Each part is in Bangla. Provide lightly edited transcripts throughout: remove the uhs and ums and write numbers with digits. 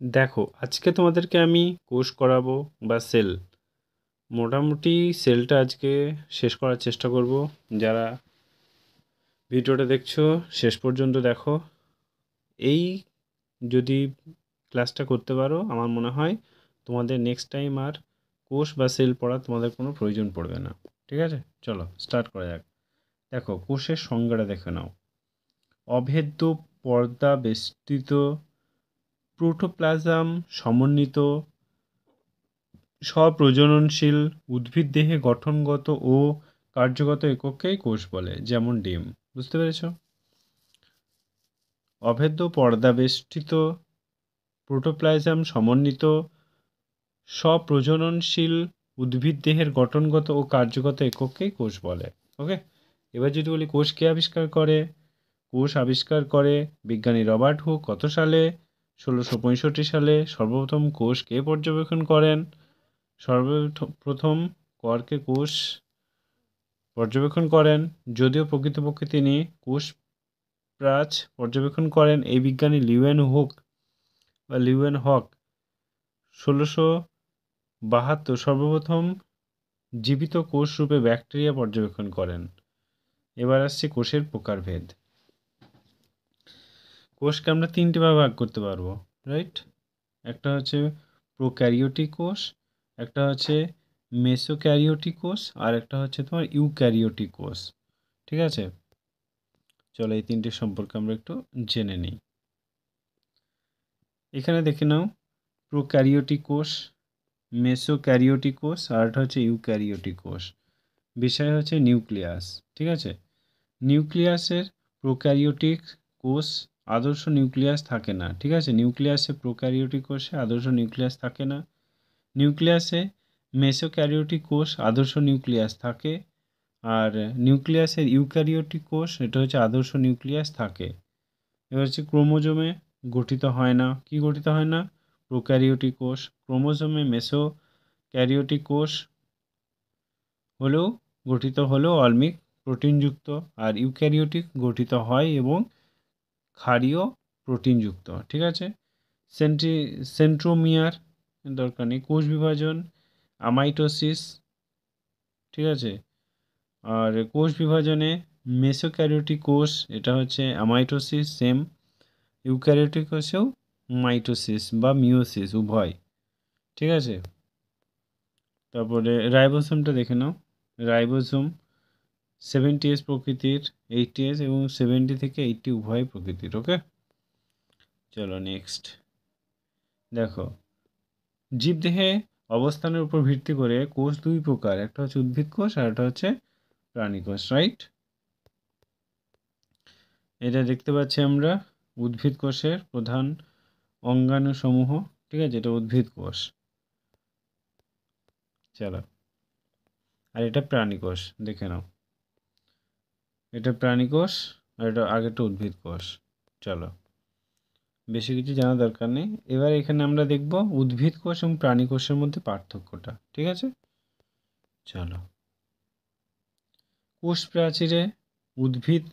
দেখো, আজকে তোমাদেরকে আমি কোষ করাবো বা সেল। মোটামুটি সেলটা আজকে শেষ করার চেষ্টা করব। যারা ভিডিওটা দেখছো শেষ পর্যন্ত দেখো। এই যদি ক্লাসটা করতে পারো, আমার মনে হয় তোমাদের নেক্সট টাইম আর কোষ বা সেল পড়া তোমাদের কোনো প্রয়োজন পড়বে না। ঠিক আছে, চলো স্টার্ট করা যাক। দেখো, কোষের সংজ্ঞাটা দেখে নাও। অভেদ্য পর্দা বেষ্টিত প্রোটোপ্লাজম সমন্বিত স্বপ্রজননশীল উদ্ভিদদেহে গঠনগত ও কার্যগত একককেই কোষ বলে, যেমন ডিম। বুঝতে পেরেছ? অভেদ্য পর্দাবেষ্টিত প্রোটোপ্লাজম সমন্বিত স্বপ্রজননশীল উদ্ভিদদেহের গঠনগত ও কার্যগত একককেই কোষ বলে। ওকে, এবার যদি বলি কোষ কে আবিষ্কার করে। কোষ আবিষ্কার করে বিজ্ঞানী রবার্ট হুক কত সালে? 1665 সালে। সর্বপ্রথম কোষ কে পর্যবেক্ষণ করেন? সর্বপ্রথম কর্কে কোষ পর্যবেক্ষণ করেন, যদিও প্রকৃতপক্ষে তিনি কোষ প্রাচ পর্যবেক্ষণ করেন এই বিজ্ঞানী লিউয়েন হক 1672 সর্বপ্রথম জীবিত কোষ রূপে ব্যাকটেরিয়া পর্যবেক্ষণ করেন। এবার আসছে কোষের প্রকারভেদ। কোষকে আমরা তিনটে ভাগে ভাগ করতে পারবো, রাইট? একটা হচ্ছে প্রোক্যারিওটিক কোষ, একটা হচ্ছে মেসোক্যারিওটিক কোষ, আর একটা হচ্ছে তোমার ইউক্যারিওটিক কোষ। ঠিক আছে, চলো এই তিনটে সম্পর্কে আমরা একটু জেনে নিই। এখানে দেখে নাও, প্রোক্যারিওটিক কোষ, মেসোক্যারিওটিক কোষ, আর একটা হচ্ছে ইউক্যারিওটিক কোষ। বিষয় হচ্ছে নিউক্লিয়াস। ঠিক আছে, নিউক্লিয়াসের প্রোক্যারিওটিক কোষ আদর্শ নিউক্লিয়াস থাকে না। ঠিক আছে, নিউক্লিয়াসে প্রোক্যারিওটিক কোষে আদর্শ নিউক্লিয়াস থাকে না। নিউক্লিয়াসে মেসোক্যারিওটিক কোষ আদর্শ নিউক্লিয়াস থাকে, আর নিউক্লিয়াসের ইউক্যারিওটিক কোষ এটা হচ্ছে আদর্শ নিউক্লিয়াস থাকে। এবার হচ্ছে ক্রোমোজোমে গঠিত হয় না। কি গঠিত হয় না? প্রোক্যারিওটিক কোষ। ক্রোমোজোমে মেসোক্যারিওটিক কোষ হলেও গঠিত হলেও অলমিক প্রোটিনযুক্ত, আর ইউক্যারিওটিক গঠিত হয় এবং ক্ষারীয় প্রোটিনযুক্ত। ঠিক আছে, সেন্ট্রোমিয়ার দরকার নেই। কোষ বিভাজন আমাইটোসিস। ঠিক আছে, আর কোষ বিভাজনে মেসোক্যারিওটিক কোষ এটা হচ্ছে অ্যামাইটোসিস সেম, ইউক্যারিওটিক কোষেও মাইটোসিস বা মিওসিস উভয়। ঠিক আছে, তারপরে রাইবোসোমটা দেখে নাও। রাইবোসোম 70S প্রকৃতির, 80S এবং 70 থেকে 80 উভয় প্রকৃতির। ওকে, চলো নেক্সট। দেখো, জীবদেহে অবস্থানের উপর ভিত্তি করে কোষ দুই প্রকার, একটা হচ্ছে উদ্ভিদ কোষ আর একটা হচ্ছে প্রাণী কোষ, রাইট? এটা দেখতে পাচ্ছি আমরা উদ্ভিদ কোষের প্রধান অঙ্গাণু সমূহ। ঠিক আছে, এটা উদ্ভিদ কোষ। চলো, আর এটা প্রাণী কোষ দেখে নাও। এটা প্রাণী কোষ আর এটা আগেরটা উদ্ভিদ কোষ। চলো, বেশি কিছু জানা দরকার নেই। এবার এখানে আমরা দেখব উদ্ভিদ কোষ এবং প্রাণী কোষের মধ্যে পার্থক্যটা। ঠিক আছে, চলো। কোষ প্রাচীরে উদ্ভিদ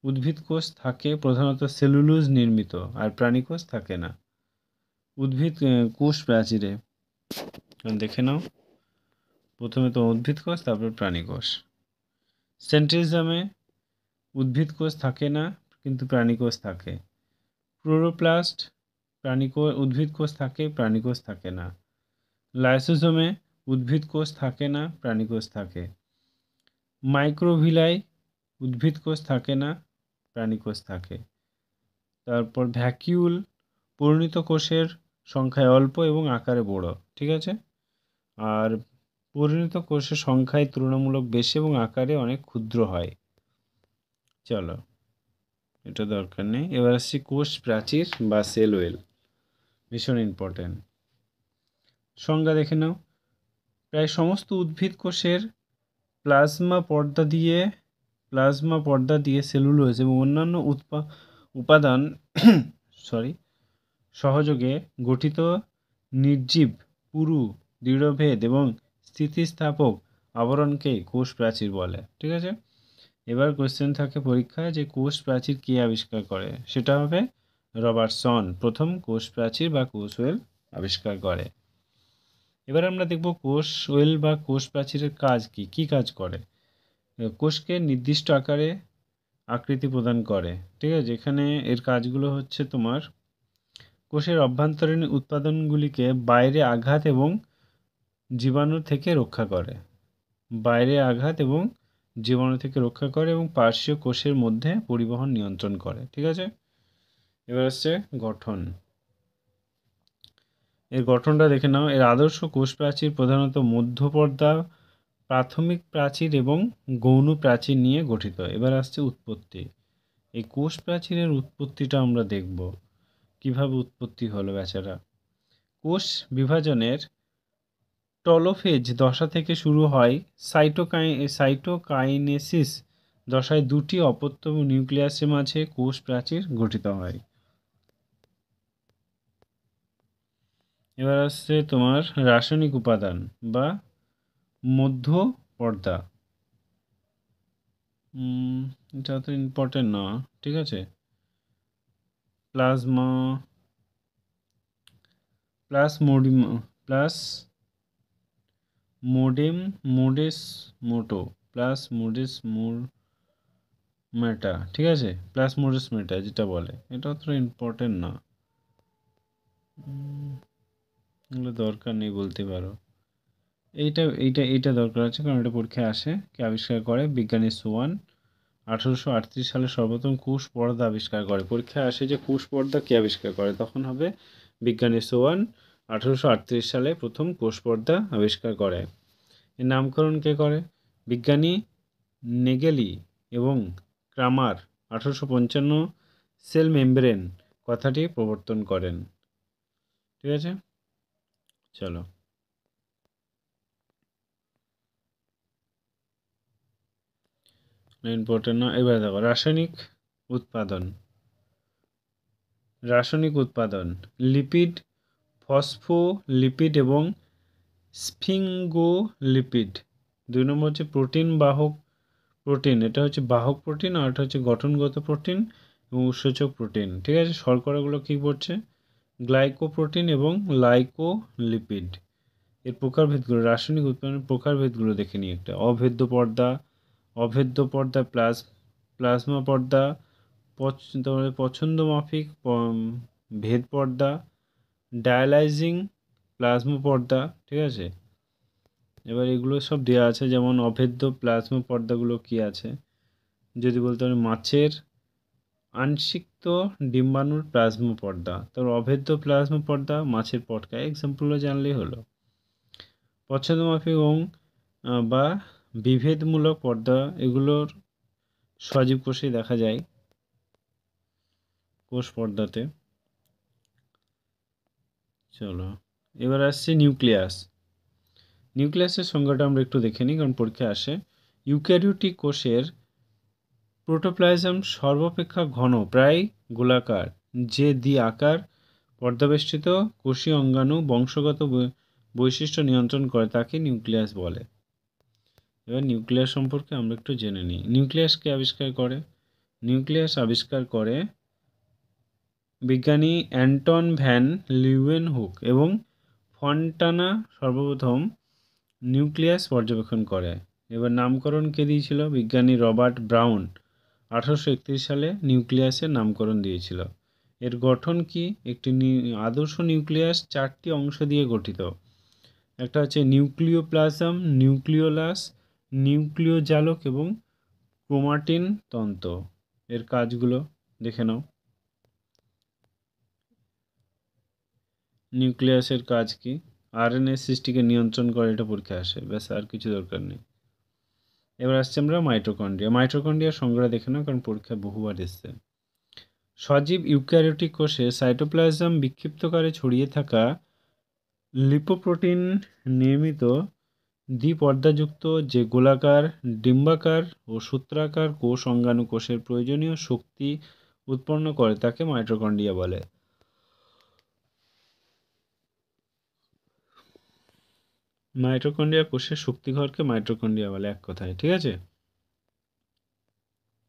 উদ্ভিদ কোষ থাকে প্রধানত সেলুলোজ নির্মিত, আর প্রাণী কোষ থাকে না। উদ্ভিদ কোষ প্রাচীরে দেখে নাও, প্রথমে তো উদ্ভিদ কোষ, তারপর প্রাণী কোষ। সেন্ট্রিজমে উদ্ভিদ কোষ থাকে না কিন্তু প্রাণী কোষ থাকে। ক্লোরোপ্লাস্ট উদ্ভিদ কোষ থাকে, প্রাণী কোষ থাকে না। লাইসোজোমে উদ্ভিদ কোষ থাকে না, প্রাণী কোষ থাকে। মাইক্রোভিলাই উদ্ভিদ কোষ থাকে না, প্রাণী কোষ থাকে। তারপর ভ্যাকিউল পরিণত কোষের সংখ্যায় অল্প এবং আকারে বড়। ঠিক আছে, আর পরিণত কোষের সংখ্যায় তুলনামূলক বেশি এবং আকারে অনেক ক্ষুদ্র হয়। চলো, এটা দরকার নেই। এবার আসছি কোষ প্রাচীর বা সেল ওয়েল, ভীষণ ইম্পর্টেন্ট। সংজ্ঞা দেখে নাও। প্রায় সমস্ত উদ্ভিদ কোষের প্লাজমা পর্দা দিয়ে সেলুলোজ এবং অন্যান্য উপাদান সহযোগে গঠিত নির্জীব পুরু দৃঢ়ভেদ এবং স্থিতিস্থাপক আবরণকেই কোষ প্রাচীর বলে। ঠিক আছে, এবার কোশ্চেন থাকে পরীক্ষায় যে কোষ প্রাচীর কে আবিষ্কার করে, সেটা হবে রবার্টসন প্রথম কোষ প্রাচীর বা কোষ ওয়েল আবিষ্কার করে। এবার আমরা দেখব কোষ ওয়েল বা কোষ প্রাচীরের কাজ কি কি কাজ করে। কোষকে নির্দিষ্ট আকারে আকৃতি প্রদান করে, ঠিক আছে। এখানে এর কাজগুলো হচ্ছে তোমার কোষের অভ্যন্তরীণ উৎপাদনগুলিকে বাইরে আঘাত এবং জীবাণু থেকে রক্ষা করে, বাইরে আঘাত এবং জীবাণু থেকে রক্ষা করে এবং পার্শ্বীয় কোষের মধ্যে পরিবহন নিয়ন্ত্রণ করে, ঠিক আছে। এবার আসছে গঠন। এর গঠনটা দেখে নাও। এর আদর্শ কোষ প্রাচীর প্রধানত মধ্যপর্দা, প্রাথমিক প্রাচীর এবং গৌণ প্রাচীর নিয়ে গঠিত। এবার আসছে উৎপত্তি। এই কোষ প্রাচীরের উৎপত্তিটা আমরা দেখব, কিভাবে উৎপত্তি হলো বেচারা। কোষ বিভাজনের টেলোফেজ দশা থেকে শুরু হয় সাইটোকাইনেসিস দশায় দুটি অপত্য নিউক্লিয়াসের মাঝে কোষ প্রাচীর গঠিত হয়। এবার আসছে তোমার রাসায়নিক উপাদান বা মধ্য পর্দা। এটা তো ইম্পর্টেন্ট না, ঠিক আছে। প্লাজমা প্লাসমোডিয়াম প্লাসমোডেম মোডেস মোটো প্লাসমোডেস মেটা, ঠিক আছে। প্লাসমোডেস মেটা যেটা বলে, এটা অতটা ইম্পর্টেন্ট না, এগুলো দরকার নেই বলতে পারো। এইটা এইটা এইটা দরকার আছে, কারণ এটা পরীক্ষায় আসে। কে আবিষ্কার করে? বিজ্ঞানী সোয়ান 1838 সালে সর্বপ্রথম কোষ পর্দা আবিষ্কার করে। পরীক্ষায় আসে যে কোষ পর্দা কে আবিষ্কার করে, তখন হবে বিজ্ঞানী সোয়ান 1838 সালে প্রথম কোষ পর্দা আবিষ্কার করে। এর নামকরণ কে করে? বিজ্ঞানী নেগেলি এবং ক্রামার 1855 সেল মেমব্রেন কথাটি প্রবর্তন করেন, ঠিক আছে। চলো, ইম্পর্টেন্ট না। এবার দেখো রাসায়নিক উৎপাদন লিপিড, ফসফোলিপিড এবং স্ফিঙ্গোলিপিড। 2 নম্বর হচ্ছে প্রোটিন বাহক প্রোটিন, এটা হচ্ছে বাহক প্রোটিন, আর এটা হচ্ছে গঠনগত প্রোটিন এবং উৎসেচক প্রোটিন, ঠিক আছে। শর্করাগুলো কী পড়ছে? গ্লাইকোপ্রোটিন এবং লাইকোলিপিড। এর প্রকারভেদগুলো, রাসায়নিক উৎপাদনের প্রকারভেদগুলো দেখে নিই একটা। অভেদ্য পর্দা প্লাজমা পর্দা, পছন্দ মাফিক ভেদ পর্দা, ডায়ালাইজিং প্লাজমা পর্দা, ঠিক আছে। এবার এগুলো সব দেওয়া আছে, যেমন অভেদ্য প্লাজমা পর্দাগুলো কি আছে যদি বলতে পারি, মাছের আংশিক্ত ডিম্বাণুর প্লাজমা পর্দা। তার অভেদ্য প্লাজমা পর্দা মাছের পটকা, এক্সাম্পলও জানলেই হলো। পছন্দমাফিক এবং বা বিভেদমূলক পর্দা, এগুলোর সজীব কোষে দেখা যায়, কোষ পর্দাতে। চলো, এবার আসছে নিউক্লিয়াসের সংজ্ঞাটা আমরা একটু দেখে নিই, কারণ পরীক্ষায় আসে। ইউক্যারিওটিক কোষের প্রোটোপ্লাজম সর্বাপেক্ষা ঘন, প্রায় গোলাকার, যে আকার পর্দাবেষ্টিত কোষীয় অঙ্গাণু বংশগত বৈশিষ্ট্য নিয়ন্ত্রণ করে তাকে নিউক্লিয়াস বলে। এবার নিউক্লিয়াস সম্পর্কে আমরা একটু জেনে নিই। নিউক্লিয়াসকে আবিষ্কার করে? নিউক্লিয়াস আবিষ্কার করে বিজ্ঞানী অ্যান্টন ভ্যান লিউয়েনহুক এবং ফন্টানা সর্বপ্রথম নিউক্লিয়াস পর্যবেক্ষণ করে। এবার নামকরণ কে দিয়েছিল? বিজ্ঞানী রবার্ট ব্রাউন 1831 সালে নিউক্লিয়াসের নামকরণ দিয়েছিল। এর গঠন কি? একটি আদর্শ নিউক্লিয়াস 4টি অংশ দিয়ে গঠিত। একটা হচ্ছে নিউক্লিওপ্লাজম, নিউক্লিওলাস, নিউক্লিওজালক এবং ক্রোমাটিন তন্তু। এর কাজগুলো দেখে নাও। নিউক্লিয়াসের কাজ কি? আরএনএ সৃষ্টিকে নিয়ন্ত্রণ করে, এটা পরীক্ষায় আসে, ব্যাস, আর কিছু দরকার নেই। এবার আসছে আমরা মাইটোকন্ড্রিয়ার সংজ্ঞা দেখে নাও, কারণ পরীক্ষায় বহুবার এসছে। সজীব ইউক্যারিওটিক কোষে সাইটোপ্লাজম বিক্ষিপ্তকারে ছড়িয়ে থাকা লিপোপ্রোটিন নির্মিত দ্বিপর্দাযুক্ত যে গোলাকার, ডিম্বাকার ও সূত্রাকার কোষ অঙ্গাণু কোষের প্রয়োজনীয় শক্তি উৎপন্ন করে তাকে মাইটোকন্ড্রিয়া বলে। মাইটোকন্ড্রিয়া কোষের শক্তিঘরকে মাইটোকন্ড্রিয়া বলে, এক কথায়, ঠিক আছে।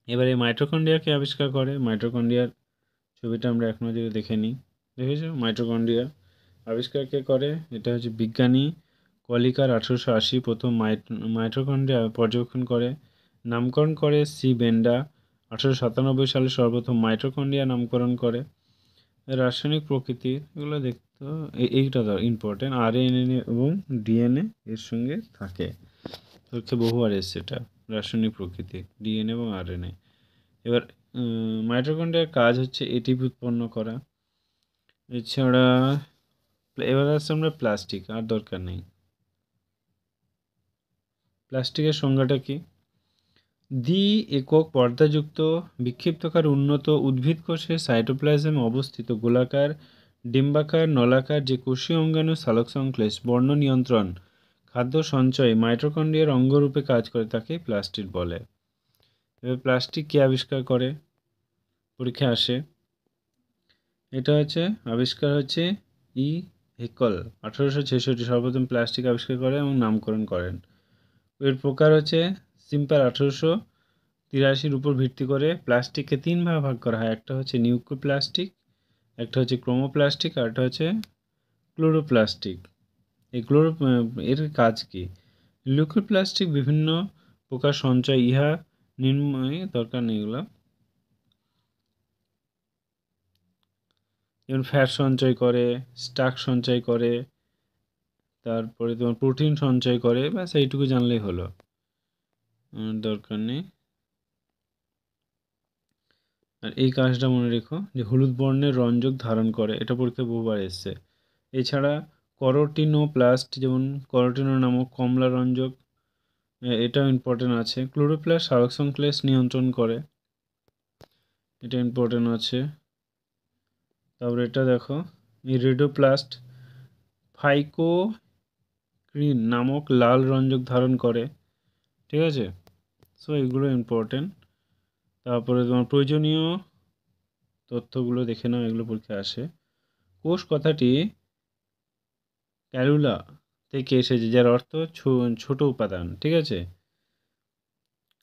এবার এই মাইটোকন্ড্রিয়াকে আবিষ্কার করে? মাইটোকন্ড্রিয়ার ছবিটা আমরা এক নজরে দেখে নিই। দেখেছো মাইটোকন্ড্রিয়া আবিষ্কার কে করে? এটা হচ্ছে বিজ্ঞানী কলিকার 1880 প্রথম মাইটোকন্ড্রিয়া পর্যবেক্ষণ করে। নামকরণ করে সি বেন্ডা 1897 সালে সর্বপ্রথম মাইটোকন্ড্রিয়া নামকরণ করে। রাসায়নিক প্রকৃতি এগুলো দেখতে এইটা ইম্পর্টেন্ট। আরএনএ এবং ডিএনএ এর সঙ্গে থাকে, হচ্ছে বহুবার এসছে এটা। রাসায়নিক প্রকৃতি ডিএনএ এবং আরএনএ। এবার মাইটোকন্ড্রিয়ার কাজ হচ্ছে এটিপি উৎপন্ন করা। এছাড়া এবার আসছে আমরা প্লাস্টিক, আর দরকার নেই। প্লাস্টিকের সংজ্ঞাটা কি? দ্বি একক পর্দাযুক্ত বিক্ষিপ্তকার উন্নত উদ্ভিদ কোষে সাইটোপ্লাজমে অবস্থিত গোলাকার ডিম্বাকার নলাকার যে কোষীয় অঙ্গাণু সালোকসংশ্লেষ বর্ণ নিয়ন্ত্রণ খাদ্য সঞ্চয় মাইটোকন্ড্রিয়ার অঙ্গরূপে কাজ করে তাকে প্লাস্টিড বলে। এবার প্লাস্টিক কে আবিষ্কার করে? পরীক্ষায় আসে। এটা হচ্ছে আবিষ্কার হচ্ছে ই হেকল 1866 সর্বপ্রথম প্লাস্টিক আবিষ্কার করে এবং নামকরণ করেন। এর প্রকার হচ্ছে সিম্পল 1883 উপর ভিত্তি করে প্লাস্টিককে তিন ভাগে ভাগ করা হয়। একটা হচ্ছে নিউক্লিওপ্লাস্টিক, একটা হচ্ছে ক্রোমোপ্লাস্টিক, আর একটা হচ্ছে ক্লোরোপ্লাস্টিক। এই এর কাজ কি? লিউকোপ্লাস্টিক বিভিন্ন প্রকার সঞ্চয় ইহা নির্ময় দরকার নেই এগুলো, যেমন ফ্যাট সঞ্চয় করে, স্টার্চ সঞ্চয় করে, তারপরে তোমার প্রোটিন সঞ্চয় করে, ব্যাস এইটুকু জানলেই হলো, দরকার নেই। আর এই কাজটা মনে রেখো যে হলুদ বর্ণের রঞ্জক ধারণ করে, এটা পরীক্ষায় বহুবার এসছে। এছাড়া করটিনোপ্লাস্ট, যেমন করটিনো নামক কমলা রঞ্জক, এটাও ইম্পর্টেন্ট আছে। ক্লোরোপ্লাস্ট সালোকসংশ্লেষ নিয়ন্ত্রণ করে, এটা ইম্পর্টেন্ট আছে। তারপরে এটা দেখো রেডোপ্লাস্ট ফাইকোক্রিন নামক লাল রঞ্জক ধারণ করে, ঠিক আছে। সো এগুলো ইম্পর্টেন্ট। তারপরে তোমার প্রয়োজনীয় তথ্যগুলো দেখে নাও, এগুলো পরীক্ষায় আসে। কোষ কথাটি ক্যালুলা থেকে এসেছে, যার অর্থ ছোট উপাদান, ঠিক আছে।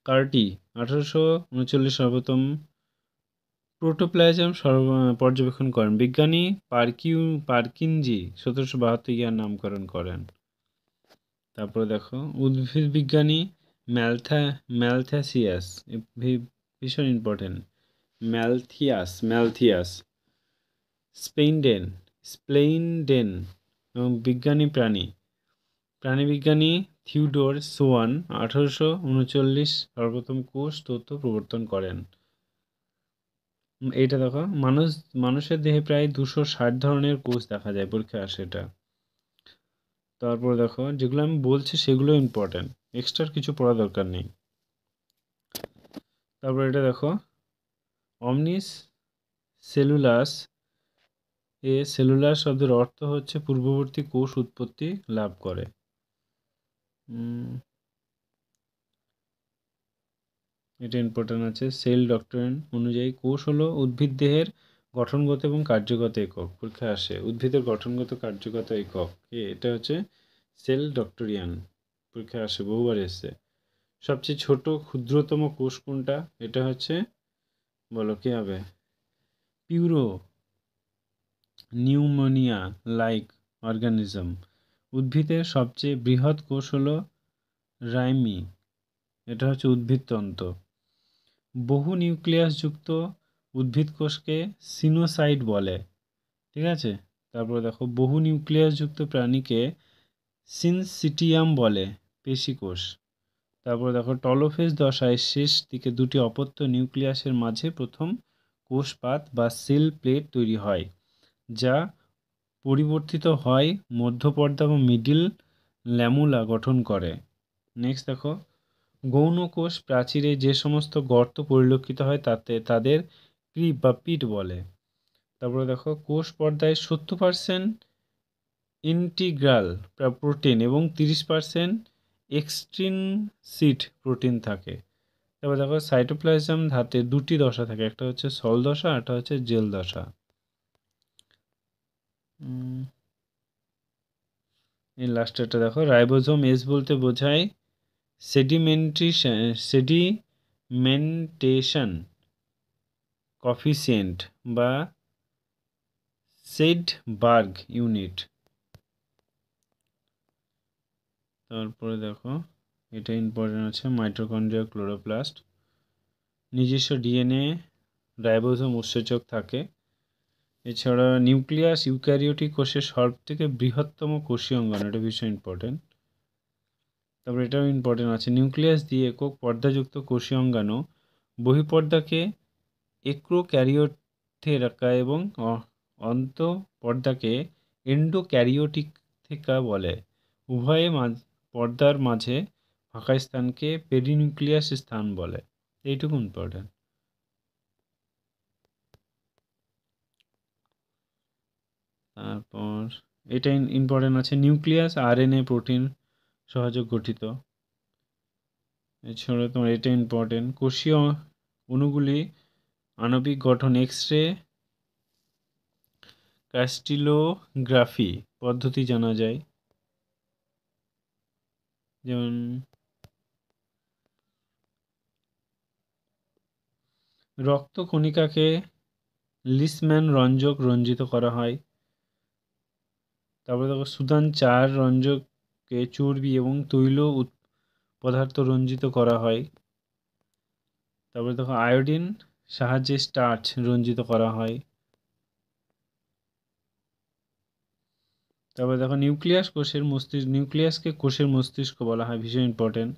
কার্টি 1839 সর্বপ্রথম প্রোটোপ্লাজম পর্যবেক্ষণ করেন। বিজ্ঞানী পার্কিনজি 1772 ইয়ার নামকরণ করেন। তারপরে দেখো উদ্ভিদ বিজ্ঞানী ম্যালথ্যাসিয়াস, ভীষণ ইম্পর্টেন্ট, ম্যালথিয়াস স্প্লেইনডেন এবং বিজ্ঞানী প্রাণীবিজ্ঞানী থিওডোর সোয়ান 1839 সর্বপ্রথম কোষ তথ্য প্রবর্তন করেন। এইটা দেখো মানুষের দেহে প্রায় 260 ধরনের কোষ দেখা যায়, পরীক্ষায় আসে এটা। তারপর দেখো যেগুলো আমি বলছি সেগুলো ইম্পর্টেন্ট, এক্সট্রা কিছু পড়া দরকার নেই। তারপর এটা দেখো অমনিস সেলুলাস, সেলুলার শব্দের অর্থ হচ্ছে পূর্ববর্তী কোষ উৎপত্তি লাভ করে। এটা ইম্পর্টেন্ট আছে। সেল ডক্টরিন অনুযায়ী কোষ হলো উদ্ভিদ দেহের গঠনগত এবং কার্যগত একক, পরীক্ষায় আসে উদ্ভিদের গঠনগত কার্যগত একক, এটা হচ্ছে সেল ডক্টরিয়ান, পরীক্ষায় আসে বহুবার এসছে। সবচেয়ে ছোট ক্ষুদ্রতম কোষ কোনটা? এটা হচ্ছে, বলো কি হবে? পিউরো নিউমোনিয়া লাইক অর্গানিজম। উদ্ভিদের সবচেয়ে বৃহৎ কোষ হলো রাইমি, এটা হচ্ছে উদ্ভিদতন্ত্র। বহু নিউক্লিয়াস যুক্ত উদ্ভিদ কোষকে সিনোসাইট বলে, ঠিক আছে। তারপরে দেখো বহু নিউক্লিয়াস যুক্ত প্রাণীকে সিনসিটিয়াম বলে, পেশিকোষ। তারপরে দেখো টলোফেজ দশায় শেষ দিকে দুটি অপত্য নিউক্লিয়াসের মাঝে প্রথম কোষপাত বা সেল প্লেট তৈরি হয়, যা পরিবর্তিত হয় মধ্যপর্দা বা মিডিল ল্যামুলা গঠন করে। নেক্সট দেখো গৌণ কোষ প্রাচীরে যে সমস্ত গর্ত পরিলক্ষিত হয় তাদের ক্রিপ বা পিট বলে। তারপরে দেখো কোষ পর্দায় 70% ইন্টিগ্রাল প্রোটিন এবং 30% এক্সট্রিনসিক প্রোটিন থাকে। তারপর দেখো সাইটোপ্লাজম ধাতে দুটি দশা থাকে, একটা হচ্ছে সল দশা, একটা হচ্ছে জেল দশা। এই লাস্টেরটা দেখো রাইবোজোম এস বলতে বোঝায় সেডিমেন্টেশন কফিসিয়েন্ট বা সেডবার্গ ইউনিট। তারপরে দেখো এটা ইম্পর্টেন্ট আছে, মাইটোকন্ড্রিয়া ক্লোরোপ্লাস্ট, নিজস্ব ডিএনএ রাইবোসোম উৎসেচক থাকে। এছাড়া নিউক্লিয়াস ইউক্যারিওটিক কোষের সব থেকে বৃহত্তম কোষীয় অঙ্গাণু, এটা ভীষণ ইম্পর্টেন্ট। তারপরে এটাও ইম্পর্টেন্ট আছে, নিউক্লিয়াস দিয়ে একক পর্দাযুক্ত কোষীয় অঙ্গাণু বহিঃপর্দাকে এক্রোক্যারিওথেকা এবং অন্তঃপর্দাকে এন্ডোক্যারিওটিকা বলে। উভয়ে পর্দার মাঝে ফাঁকা স্থানকে পেরিনিউক্লিয়াস স্থান বলে। এইটুকু ইম্পর্টেন্ট। তারপর এটা ইম্পর্টেন্ট আছে, নিউক্লিয়াস আরএনএ প্রোটিন সহযোগ গঠিত। এছাড়া তোমার এটা ইম্পর্টেন্ট, কোষীয় অণুগুলি আণবিক গঠন এক্স রে ক্রাস্টিলোগ্রাফি পদ্ধতি জানা যায়। যেমন রক্ত কণিকাকে লিসম্যান রঞ্জক রঞ্জিত করা হয়। তারপরে দেখো সুদান 4 রঞ্জককে চর্বি এবং তৈল পদার্থ রঞ্জিত করা হয়। তারপরে দেখো আয়োডিন সাহায্যে স্টার্চ রঞ্জিত করা হয়। তারপরে দেখো নিউক্লিয়াসকে কোষের মস্তিষ্ক বলা হয়, ভীষণ ইম্পর্টেন্ট।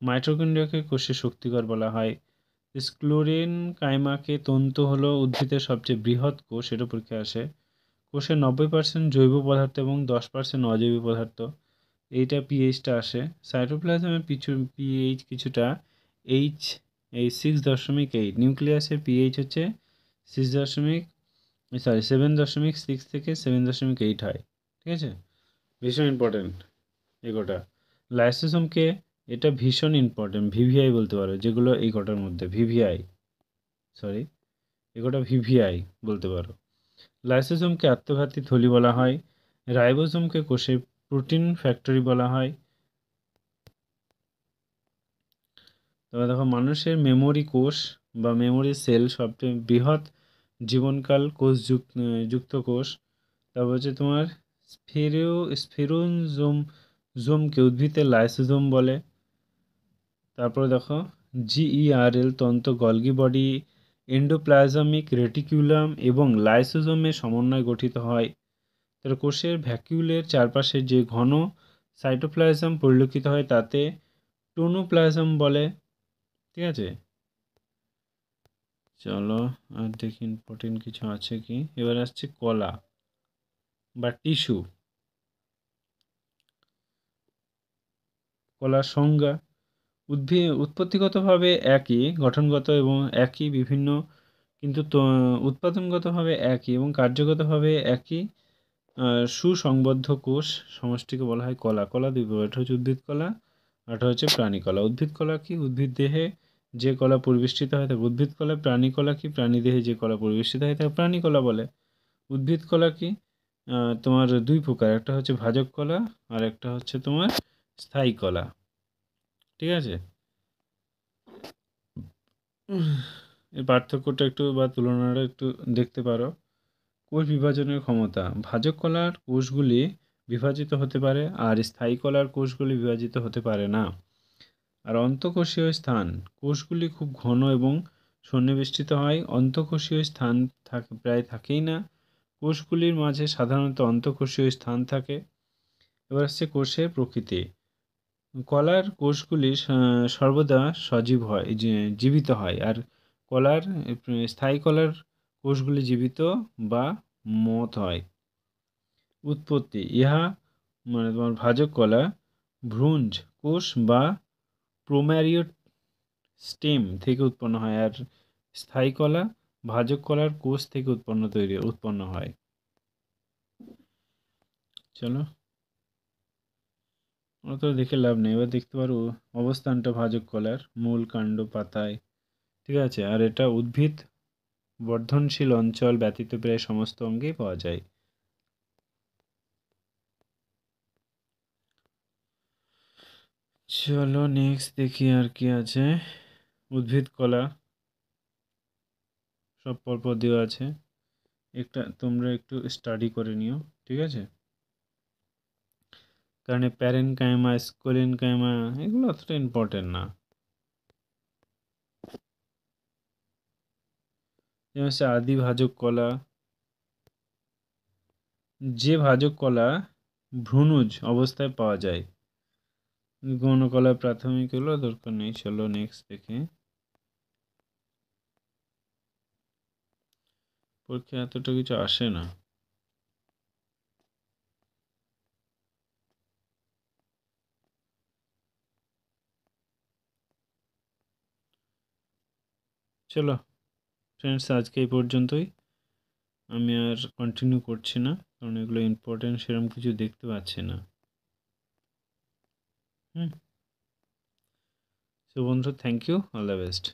মাইটোকন্ড্রিয়াকে কোষের শক্তিকর বলা হয়। স্ক্লেরোন কাইমাকে তন্তু হলো উদ্ভিদের সবচেয়ে বৃহৎ কোষ, এটা পরীক্ষায় আসে। কোষের 90% জৈব পদার্থ এবং 10% অজৈব পদার্থ, এইটা পিএইচটা আসে। সাইটোপ্লাজমের পিএইচ কিছুটা এইচ এই 6.8, নিউক্লিয়াসের পিএইচ হচ্ছে 7.6 থেকে 7.8 হয়। ঠিক আছে, ভীষণ ইম্পর্টেন্ট এগোটা। লাইসোসোমকে, এটা ভীষণ ইম্পর্টেন্ট, ভিভিআই বলতে পারো, যেগুলো এই কটার মধ্যে এগোটা ভিভিআই বলতে পারো। লাইসোসোমকে আত্মঘাতী থলি বলা হয়। রাইবোসোমকে কোষের প্রোটিন ফ্যাক্টরি বলা হয়। তবে দেখো মানুষের মেমোরি কোষ বা মেমোরি সেল সবচেয়ে বৃহৎ জীবনকাল যুক্ত কোষ। তারপর হচ্ছে তোমার স্ফেরোজোমকে উদ্ভিদের লাইসোজোম বলে। তারপরে দেখো জিইআরএল তন্তু, গলগি বডি, এন্ডোপ্লাজমিক রেটিকুলাম এবং লাইসোজোমের সমন্বয়ে গঠিত হয়। তার কোষের ভ্যাকিউলের চারপাশে যে ঘন সাইটোপ্লাজম পরিলক্ষিত হয় তাতে টোনোপ্লাজম বলে। ঠিক আছে, চলো আর দেখি ইম্পর্টেন্ট কিছু আছে কি। এবার আসছে কলা বা টিস্যু। কলার সংজ্ঞা, উৎপত্তিগতভাবে একই, গঠনগত এবং একই, বিভিন্ন কিন্তু উৎপাদনগতভাবে একই এবং কার্যগতভাবে একই সুসংবদ্ধ কোষ সমষ্টিকে বলা হয় কলা। কলা দুই প্রকার, একটা হচ্ছে উদ্ভিদ কলা আর একটা হচ্ছে প্রাণী কলা। উদ্ভিদ কলা কি, উদ্ভিদ দেহে যে কলা পরিবেষ্টিত হয় তাকে উদ্ভিদ কলা। প্রাণী কলা কি, প্রাণী দেহে যে কলা পরিবেষ্টিত হয় তাকে প্রাণী কলা বলে। উদ্ভিদ কলা কি, তোমার দুই প্রকার, একটা হচ্ছে ভাজক কলা আর একটা হচ্ছে তোমার স্থায়ী কলা। ঠিক আছে, এর পার্থক্যটা একটু বা তুলনাটা একটু দেখতে পারো। কোষ বিভাজনের ক্ষমতা, ভাজক কলার কোষগুলি বিভাজিত হতে পারে আর স্থায়ী কলার কোষগুলি বিভাজিত হতে পারে না। আর অন্তঃকোষীয় স্থান, কোষগুলি খুব ঘন এবং সন্নিবেষ্টিত হয়। অন্তঃকোষীয় স্থান প্রায় থাকেই না। কোষগুলির মাঝে সাধারণত অন্তঃকোষীয় স্থান থাকে। এবার আসছে কোষের প্রকৃতি। কলার কোষগুলি সর্বদা সজীব হয়, জীবিত হয়, আর কলার স্থায়ী কলার কোষগুলি জীবিত বা মত হয়। উৎপত্তি, ইহা মানে তোমার ভাজক কলা ভ্রূণ কোষ বা প্রোম্যারিও স্টেম থেকে উৎপন্ন হয়, আর স্থায়ী কলা ভাজক কলার কোষ থেকে উৎপন্ন হয়। চলো, অত দেখে লাভ নেই, এবার দেখতে পারো অবস্থানটা ভাজক কলার মূল, কাণ্ড, পাতায়। ঠিক আছে, আর এটা উদ্ভিদ বর্ধনশীল অঞ্চল ব্যতীত প্রায় সমস্ত অঙ্গেই পাওয়া যায়। চলো নেক্সট দেখি আর কি আছে। উদ্ভিদ কলা সব পরপর দেওয়া আছে। একটা তোমরা একটু স্টাডি করে নিও, ঠিক আছে? কারণ প্যারেনকাইমা, স্কোলেনকাইমা এগুলো অতটা ইম্পর্টেন্ট না। যেমন হচ্ছে আদি ভাজক কলা, যে ভাজক কলা ভ্রূণজ অবস্থায় পাওয়া যায়। গৌণ কলা প্রাথমিক হলো, দরকার নেই, চলো নেক্সট দেখে। পরীক্ষা এতটা কিছু আসে না। চলো ফ্রেন্ডস, আজকে এই পর্যন্তই। আমি আর কন্টিনিউ করছি না, কারণ এগুলো ইম্পর্টেন্ট সেরকম কিছু দেখতে পাচ্ছি না। হুম। সো বন্ধু, thank you, all the best.